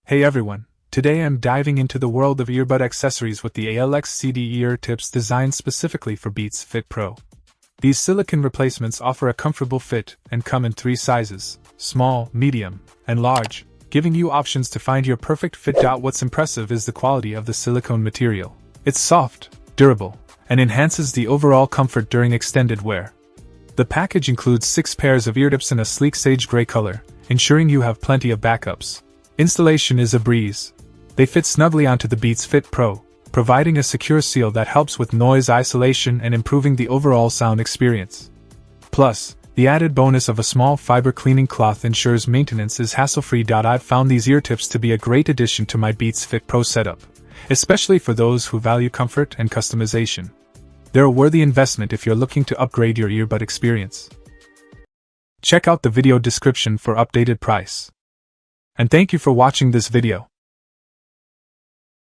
Hey everyone, today I'm diving into the world of earbud accessories with the ALXCD Eartips designed specifically for Beats Fit Pro. These silicone replacements offer a comfortable fit and come in 3 sizes: small, medium, and large, giving you options to find your perfect fit. What's impressive is the quality of the silicone material. It's soft, durable, and enhances the overall comfort during extended wear. The package includes 6 pairs of eartips in a sleek sage gray color, ensuring you have plenty of backups. Installation is a breeze. They fit snugly onto the Beats Fit Pro, providing a secure seal that helps with noise isolation and improving the overall sound experience. Plus, the added bonus of a small fiber cleaning cloth ensures maintenance is hassle-free. I've found these eartips to be a great addition to my Beats Fit Pro setup, especially for those who value comfort and customization. They're a worthy investment if you're looking to upgrade your earbud experience. Check out the video description for updated price. And thank you for watching this video.